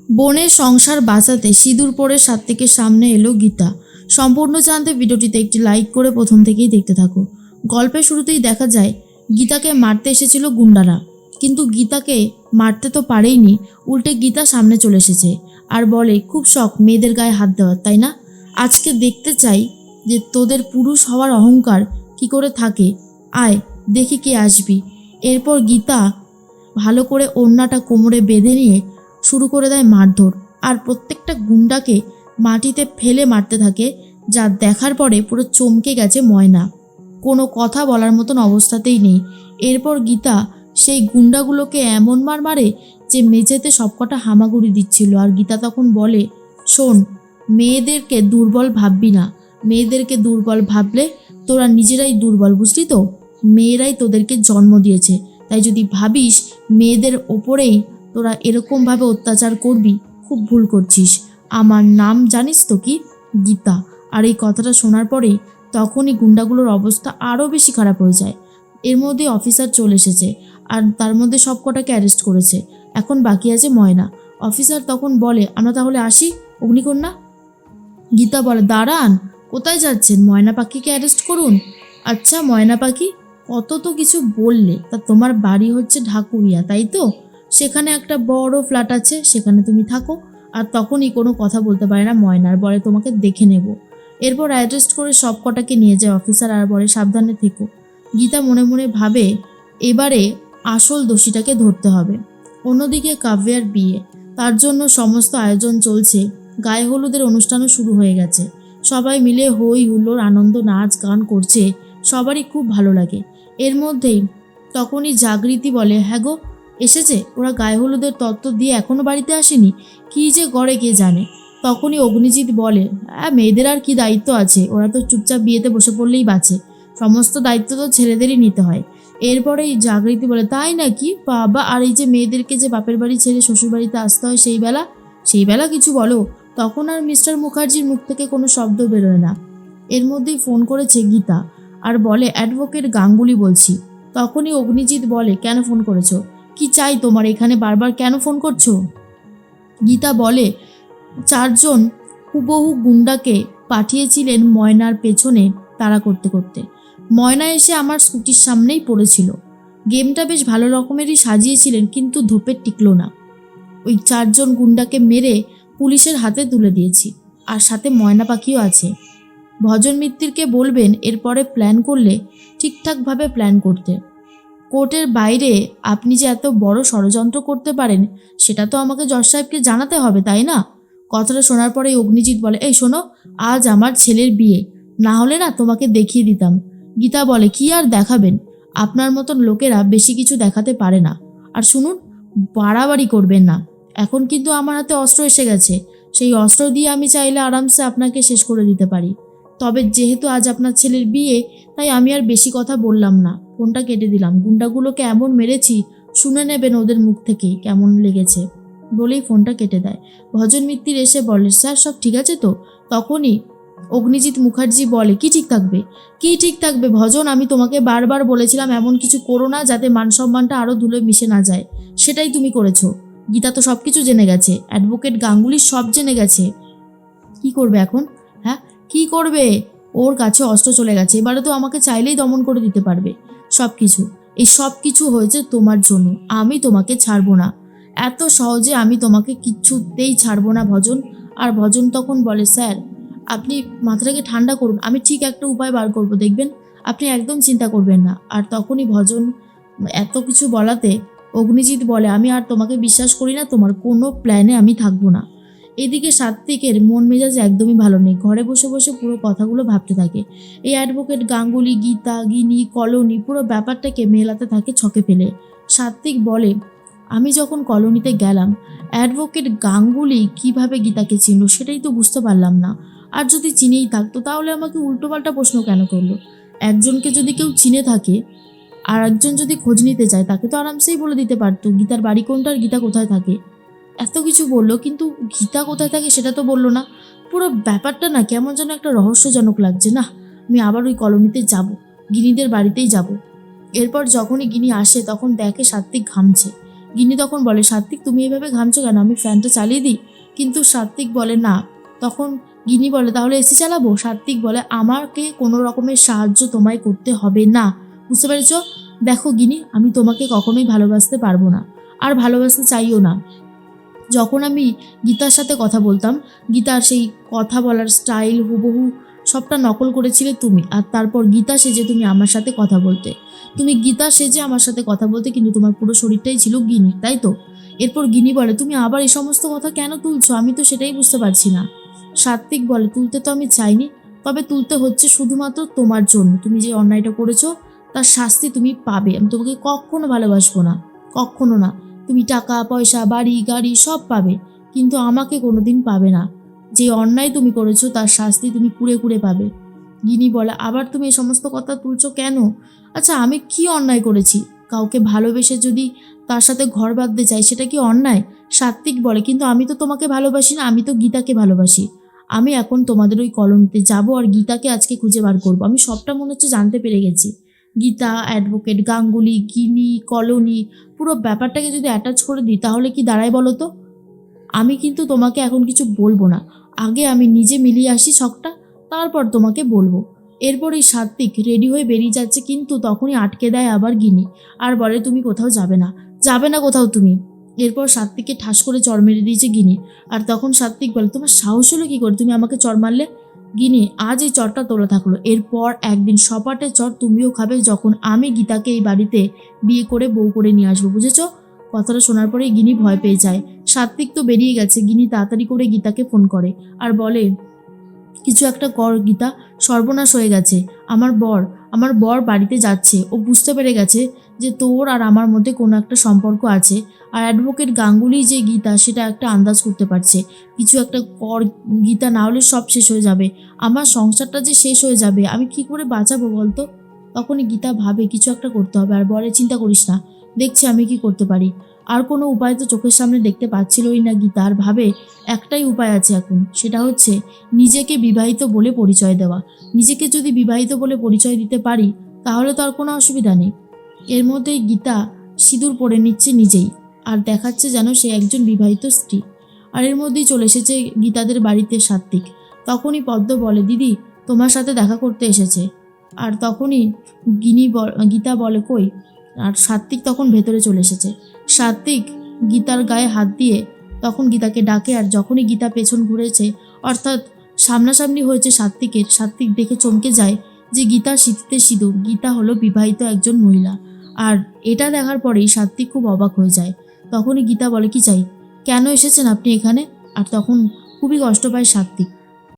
বোনের সংসার বাঁচাতে সিঁদুর পরে সাত্ত্বিকের সামনে এলো গীতা। সম্পূর্ণ জানতে ভিডিওটিতে একটি লাইক করে প্রথম থেকেই দেখতে থাকো। গল্পের শুরুতেই দেখা যায় গীতাকে মারতে এসেছিল গুন্ডারা, কিন্তু গীতাকে মারতে তো পারেইনি, উল্টে গীতা সামনে চলে এসেছে আর বলে খুব শখ মেয়েদের গায়ে হাত দেওয়ার, তাই না? আজকে দেখতে চাই যে তোদের পুরুষ হওয়ার অহংকার কি করে থাকে, আয় দেখি কে আসবি। এরপর গীতা ভালো করে ওড়নাটা কোমরে বেঁধে নিয়ে শুরু করে দেয় মারধর, আর প্রত্যেকটা গুন্ডাকে মাটিতে ফেলে মারতে থাকে, যা দেখার পরে পুরো চমকে গেছে ময়না, কোনো কথা বলার মতন অবস্থাতেই নেই। এরপর গীতা সেই গুন্ডাগুলোকে এমন মার মারে যে মেঝেতে সবকটা হামাগুড়ি দিচ্ছিল। আর গীতা তখন বলে, শোন, মেয়েদেরকে দুর্বল ভাববি না, মেয়েদেরকে দুর্বল ভাবলে তোরা নিজেরাই দুর্বল, বুঝলি তো? মেয়েরাই তোদেরকে জন্ম দিয়েছে, তাই যদি ভাবিস মেয়েদের ওপরেই তোরা এরকমভাবে অত্যাচার করবি, খুব ভুল করছিস। আমার নাম জানিস তো কি? গীতা। আর এই কথাটা শোনার পরেই তখনই গুন্ডাগুলোর অবস্থা আরও বেশি খারাপ হয়ে যায়। এর মধ্যে অফিসার চলে এসেছে আর তার মধ্যে সব কটাকে অ্যারেস্ট করেছে, এখন বাকি আছে ময়না। অফিসার তখন বলে, আমরা তাহলে আসি অগ্নিকন্যা। গীতা বলে, দাঁড়ান, কোথায় যাচ্ছেন? ময়না পাখিকে অ্যারেস্ট করুন। আচ্ছা ময়না পাখি, কত তো কিছু বললে, তা তোমার বাড়ি হচ্ছে ঢাকুরিয়া, তাই তো? সেখানে একটা বড় ফ্ল্যাট আছে, সেখানে তুমি থাকো। আর তখনই কোনো কথা বলতে পারে না ময়নার, বলে তোমাকে দেখে নেব। এরপর অ্যারেস্ট করে সব কটাকে নিয়ে যায় অফিসার আর বলে সাবধানে থেকো। গীতা মনে মনে ভাবে এবারে আসল দোষীটাকে ধরতে হবে। অন্যদিকে কাব্যার বিয়ে, তার জন্য সমস্ত আয়োজন চলছে। গায়ে হলুদের অনুষ্ঠানও শুরু হয়ে গেছে, সবাই মিলে হই হুল্লোড় আনন্দ নাচ গান করছে, সবারই খুব ভালো লাগে। এর মধ্যেই তখনই জাগৃতি বলে, হ্যাঁ গো, এসেছে, ওরা গায়ে হলুদের তত্ত্ব দিয়ে এখনও বাড়িতে আসেনি, কী যে করে কে জানে। তখনই অগ্নিজিৎ বলে, হ্যাঁ মেয়েদের আর কি দায়িত্ব আছে, ওরা তো চুপচাপ বিয়েতে বসে পড়লেই বাঁচে, সমস্ত দায়িত্ব তো ছেলেদেরই নিতে হয়। এরপরেই জাগৃতি বলে, তাই নাকি বাবা? আর এই যে মেয়েদেরকে যে বাপের বাড়ি ছেড়ে শ্বশুরবাড়িতে আসতে হয় সেই বেলা কিছু বলো। তখন আর মিস্টার মুখার্জির মুখ থেকে কোনো শব্দ বেরোয় না। এর মধ্যেই ফোন করেছে গীতা আর বলে, অ্যাডভোকেট গাঙ্গুলি বলছি। তখনই অগ্নিজিৎ বলে, কেন ফোন করেছো? কি চাই তোমার এখানে, বারবার কেন ফোন করছো? গীতা বলে, 4জন হুবহু গুন্ডাকে পাঠিয়েছিলেন ময়নার পেছনে তাড়া করতে করতে। ময়না এসে আমার স্কুটির সামনেই পড়েছিল। গেমটা বেশ ভালো রকমেরই সাজিয়েছিলেন, কিন্তু ধোপে টিকলো না। ওই 4জন গুন্ডাকে মেরে পুলিশের হাতে তুলে দিয়েছি, আর সাথে ময়না পাখিও আছে। ভজন মিত্তিরকে বলবেন এরপরে প্ল্যান করলে ঠিকঠাকভাবে প্ল্যান করতে। কোর্টের বাইরে আপনি যে এত বড় ষড়যন্ত্র করতে পারেন, সেটা তো আমাকে জজ সাহেবকে জানাতে হবে, তাই না? কথাটা শোনার পরেই অগ্নিজিৎ বলে, এই শোনো, আজ আমার ছেলের বিয়ে, না হলে না তোমাকে দেখিয়ে দিতাম। গীতা বলে, কি আর দেখাবেন, আপনার মতন লোকেরা বেশি কিছু দেখাতে পারে না। আর শুনুন, বাড়াবাড়ি করবেন না, এখন কিন্তু আমার হাতে অস্ত্র এসে গেছে, সেই অস্ত্র দিয়ে আমি চাইলে আরামসে আপনাকে শেষ করে দিতে পারি। তবে যেহেতু আজ আপনার ছেলের বিয়ে, তাই আমি আর বেশি কথা বললাম না, ফোনটা কেটে দিলাম। গুন্ডাগুলোকে এমন মেরেছি, শুনে নেবেন ওদের মুখ থেকে কেমন লেগেছে, বলেই ফোনটা কেটে দেয়। ভজন মিত্তির এসে বলে, স্যার সব ঠিক আছে তো? তখনই অগ্নিজিৎ মুখার্জি বলে, কি ঠিক থাকবে, কি ঠিক থাকবে ভজন? আমি তোমাকে বারবার বলেছিলাম এমন কিছু করো না যাতে মান সম্মানটা আরও ধুলো মিশে না যায়, সেটাই তুমি করেছো। গীতা তো সব কিছু জেনে গেছে, অ্যাডভোকেট গাঙ্গুলি সব জেনে গেছে, কি করবে এখন? হ্যাঁ, কি করবে? ওর কাছে অস্ত্র চলে গেছে, এবারে তো আমাকে চাইলেই দমন করে দিতে পারবে। সব কিছু, এই সব কিছু হয়েছে তোমার জন্য, আমি তোমাকে ছাড়বো না, এত সহজে আমি তোমাকে কিচ্ছুতেই ছাড়বো না ভজন। আর ভজন তখন বলে, স্যার আপনি মাথাটাকে ঠান্ডা করুন, আমি ঠিক একটা উপায় বার করবো, দেখবেন, আপনি একদম চিন্তা করবেন না। আর তখনই ভজন এত কিছু বলাতে অগ্নিজিৎ বলে, আমি আর তোমাকে বিশ্বাস করি না, তোমার কোনো প্ল্যানে আমি থাকবো না। এদিকে সাত্ত্বিকের মন মেজাজ একদমই ভালো নেই, ঘরে বসে বসে পুরো কথাগুলো ভাবতে থাকে। এই অ্যাডভোকেট গাঙ্গুলি, গীতা, গিনি, কলোনি, পুরো ব্যাপারটাকে মেলাতে থাকে ছকে ফেলে। সাত্ত্বিক বলে, আমি যখন কলোনিতে গেলাম, অ্যাডভোকেট গাঙ্গুলি কিভাবে গীতাকে চিনল সেটাই তো বুঝতে পারলাম না। আর যদি চিনেই থাকতো তাহলে আমাকে উল্টোপাল্টা প্রশ্ন কেন করলো? একজনকে যদি কেউ চিনে থাকে আর একজন যদি খোঁজ নিতে চায়, তাকে তো আরামসেই বলে দিতে পারতো গীতার বাড়ি কোনটা আর গীতা কোথায় থাকে। এত কিছু বললো, কিন্তু গীতা কোথায় থাকে সেটা তো বললো না। পুরো ব্যাপারটা না কেমন যেন একটা রহস্যজনক লাগছে। না, আমি আবার ওই কলোনিতে যাব, গিনিদের বাড়িতেই যাব। এরপর যখনই গিনি আসে তখন দেখে সাত্ত্বিক ঘামছে। গিনি তখন বলে, সাত্বিক তুমি এভাবে ঘামছো কেন, আমি ফ্যানটা চালিয়ে দিই? কিন্তু সাত্বিক বলে না। তখন গিনি বলে, তাহলে এসি চালাবো? সাত্বিক বলে, আমাকে কোনো রকমের সাহায্য তোমায় করতে হবে না, বুঝতে পেরেছো? দেখো গিনি, আমি তোমাকে কখনোই ভালোবাসতে পারবো না, আর ভালোবাসতে চাইও না। যখন আমি গীতার সাথে কথা বলতাম, গীতার সেই কথা বলার স্টাইল হুবহু সবটা নকল করেছিলে তুমি, আর তারপর গীতা সেজে তুমি আমার সাথে কথা বলতে। তুমি গীতা সেজে আমার সাথে কথা বলতে, কিন্তু তোমার পুরো শরীরটাই ছিল গিনি, তাই তো? এরপর গিনি বলে, তুমি আবার এই সমস্ত কথা কেন তুলছো, আমি তো সেটাই বুঝতে পারছি না। সাত্বিক বলে, তুলতে তো আমি চাইনি, তবে তুলতে হচ্ছে শুধুমাত্র তোমার জন্য। তুমি যে অন্যায়টা করেছো তার শাস্তি তুমি পাবে। আমি তোমাকে কখনো ভালোবাসবো না, কখনো না। তুমি টাকা পয়সা বাড়ি গাড়ি সব পাবে, কিন্তু আমাকে কোনোদিন পাবে না। যে অন্যায় তুমি করেছো তার শাস্তি তুমি কুড়ে কুড়ে পাবে। গিনি বলে, আবার তুমি এই সমস্ত কথা তুলছো কেন? আচ্ছা, আমি কি অন্যায় করেছি? কাউকে ভালোবেসে যদি তার সাথে ঘর বাঁধতে চাই, সেটা কি অন্যায়? সাত্বিক বলে, কিন্তু আমি তো তোমাকে ভালোবাসি না, আমি তো গীতাকে ভালোবাসি। আমি এখন তোমাদের ওই কলোনিতে যাব আর গীতাকে আজকে খুঁজে বার করবো। আমি সবটা মনে হচ্ছে জানতে পেরে গেছি। গীতা, অ্যাডভোকেট গাঙ্গুলি, গিনি, কলোনি, পুরো ব্যাপারটাকে যদি অ্যাটাচ করে দিই তাহলে কি দাঁড়ায় বলো তো? আমি কিন্তু তোমাকে এখন কিছু বলবো না, আগে আমি নিজে মিলিয়ে আসি ছকটা, তারপর তোমাকে বলবো। এরপর এই সাত্বিক রেডি হয়ে বেরিয়ে যাচ্ছে, কিন্তু তখনই আটকে দেয় আবার গিনি, আর বলে, তুমি কোথাও যাবে না, যাবে না কোথাও তুমি। এরপর সাত্বিককে ঠাস করে চড় মেরে দিয়েছে গিনি। আর তখন সাত্বিক বলে, তোমার সাহস হলো কি করে, তুমি আমাকে চড় মারলে? গিনি, আজ এই চড়টা তোলা থাকলো, এরপর একদিন সপাটে চড় তুমিও খাবে, যখন আমি গীতাকে এই বাড়িতে বিয়ে করে বউ করে নিয়ে আসবো, বুঝেছো? কথাটা শোনার পরেই গিনি ভয় পেয়ে যায়। সাত্বিক তো বেরিয়ে গেছে। গিনি তাড়াতাড়ি করে গীতাকে ফোন করে আর বলে, কিছু একটা কর গীতা, সর্বনাশ হয়ে গেছে। আমার বর বাড়িতে যাচ্ছে, ও বুঝতে পেরে গেছে যে তোর আর আমার মধ্যে কোনো একটা সম্পর্ক আছে। আর অ্যাডভোকেট গাঙ্গুলি যে গীতা, সেটা একটা আন্দাজ করতে পারছে। কিছু একটা কর গীতা, না হলে সব শেষ হয়ে যাবে, আমার সংসারটা যে শেষ হয়ে যাবে, আমি কি করে বাঁচাবো বলতো? তখনই গীতা ভাবে কিছু একটা করতে হবে, আর বলে, চিন্তা করিস না, দেখছি আমি কি করতে পারি। আর কোনো উপায় তো চোখের সামনে দেখতে পাচ্ছিলই না গীতা, আর ভাবে একটাই উপায় আছে এখন, সেটা হচ্ছে নিজেকে বিবাহিত বলে পরিচয় দেওয়া। নিজেকে যদি বিবাহিত বলে পরিচয় দিতে পারি তাহলে তো আর কোনো অসুবিধা নেই। এর মধ্যেই গীতা সিঁদুর পরে নিচ্ছে নিজেই, আর দেখাচ্ছে যেন সে একজন বিবাহিত স্ত্রী। আর এর মধ্যেই চলে এসেছে গীতাদের বাড়িতে সাত্বিক। তখনই পদ্ম বলে, দিদি তোমার সাথে দেখা করতে এসেছে। আর তখনই গীতা বলে, কই? আর সাত্বিক তখন ভেতরে চলে এসেছে। সাত্বিক গীতার গায়ে হাত দিয়ে তখন গীতাকে ডাকে, আর যখনই গীতা পেছন ঘুরেছে, অর্থাৎ সামনাসামনি হয়েছে সাত্বিকের, সাত্বিক দেখে চমকে যায় যে গীতার সিঁথিতে সিঁদুর। গীতা হলো বিবাহিত একজন মহিলা। আর এটা দেখার পরেই সাত্বিক খুব অবাক হয়ে যায়। তখনই গীতা বলে, কি চাই, কেন এসেছেন আপনি এখানে? আর তখন খুবই কষ্ট পায় সাত্বিক।